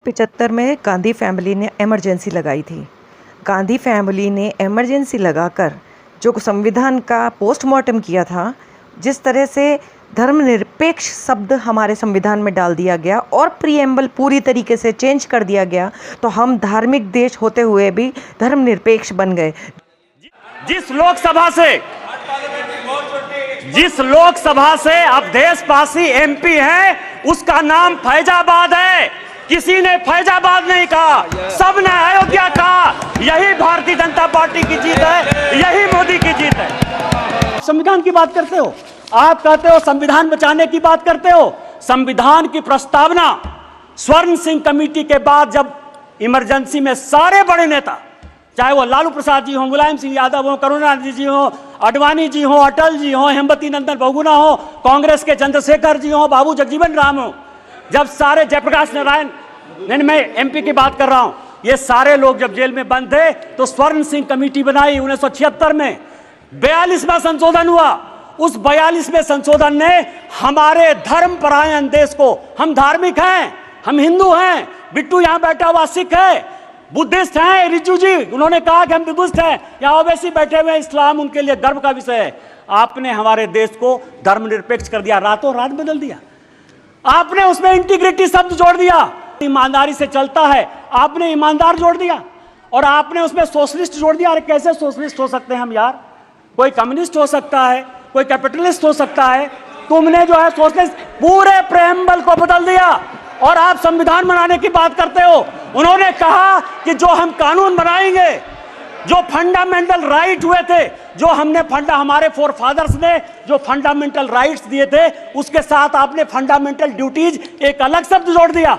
75 में गांधी फैमिली ने इमरजेंसी लगाई थी। गांधी फैमिली ने इमरजेंसी लगाकर जो संविधान का पोस्टमार्टम किया था, जिस तरह से धर्मनिरपेक्ष शब्द हमारे संविधान में डाल दिया गया और प्रीएम्बल पूरी तरीके से चेंज कर दिया गया, तो हम धार्मिक देश होते हुए भी धर्मनिरपेक्ष बन गए। जिस लोकसभा से अब देशवासी एमपी हैं, उसका नाम फैजाबाद है। किसी ने फैजाबाद नहीं कहा, सबने अयोध्या कहा। यही भारतीय जनता पार्टी की जीत है, यही मोदी की जीत है। संविधान की बात करते हो, आप कहते हो संविधान बचाने की बात करते हो। संविधान की प्रस्तावना स्वर्ण सिंह कमेटी के बाद जब इमरजेंसी में सारे बड़े नेता, चाहे वो लालू प्रसाद जी हो, मुलायम सिंह यादव हो, करुणानिधि जी हो, आडवाणी जी हो, अटल जी हो, हेमवती नंदन बहुगुणा हो, कांग्रेस के चंद्रशेखर जी हो, बाबू जगजीवन राम हो, जब सारे जयप्रकाश नारायण, नहीं मैं एमपी की बात कर रहा हूं, ये सारे लोग जब जेल में बंद थे तो स्वर्ण सिंह कमेटी बनाई 1976 में। 42वां संशोधन हुआ। उस 42वें संशोधन ने हमारे धर्मपरायण देश को, हम धार्मिक हैं, हम हिंदू हैं, बिट्टू यहां बैठा हुआ सिख है, बुद्धिस्ट हैं, रिजू जी उन्होंने कहा कि हम बुद्धिस्ट हैं, यहाँ ओवैसी बैठे हुए, इस्लाम उनके लिए गर्व का विषय है। आपने हमारे देश को धर्मनिरपेक्ष कर दिया, रातों रात बदल दिया। आपने उसमें इंटीग्रिटी शब्द जोड़ दिया, ईमानदारी से चलता है, आपने ईमानदार जोड़ दिया, और आपने उसमें सोशलिस्ट जोड़ दिया। अरे कैसे सोशलिस्ट हो सकते हैं हम यार? कोई कम्युनिस्ट हो सकता है, कोई कैपिटलिस्ट हो सकता है, तुमने जो है सोशलिस्ट पूरे प्रेम्बल को बदल दिया और आप संविधान बनाने की बात करते हो। उन्होंने कहा कि जो हम कानून बनाएंगे, जो फंडामेंटल राइट हुए थे, जो हमने हमारे फोर फादर्स ने जो फंडामेंटल राइट्स दिए थे, उसके साथ आपने फंडामेंटल ड्यूटीज एक अलग शब्द जोड़ दिया।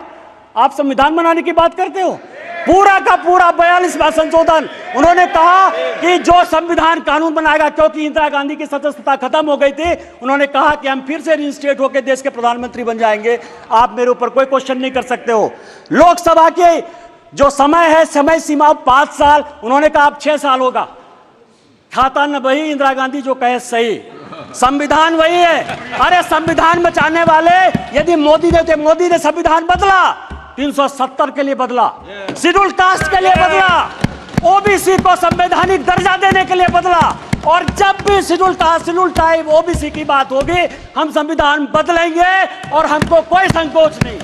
आप संविधान बनाने की बात करते हो। पूरा का पूरा 42वां संशोधन, उन्होंने कहा कि जो संविधान कानून बनाएगा, क्योंकि इंदिरा गांधी की सदस्यता खत्म हो गई थी, उन्होंने कहा कि हम फिर से रिइंस्टेट होकर देश के प्रधानमंत्री बन जाएंगे। आप मेरे ऊपर कोई क्वेश्चन नहीं कर सकते हो। लोकसभा के जो समय है, समय सीमा 5 साल, उन्होंने कहा अब 6 साल होगा। खाता न वही, इंदिरा गांधी जो कहे सही, संविधान वही है। अरे संविधान बचाने वाले यदि मोदी ने संविधान बदला, 370 के लिए बदला, शेड्यूल कास्ट के लिए बदला, ओबीसी को संवैधानिक दर्जा देने के लिए बदला, और जब भी शेड्यूल टाइप ओबीसी की बात होगी, हम संविधान बदलेंगे और हमको कोई संकोच नहीं।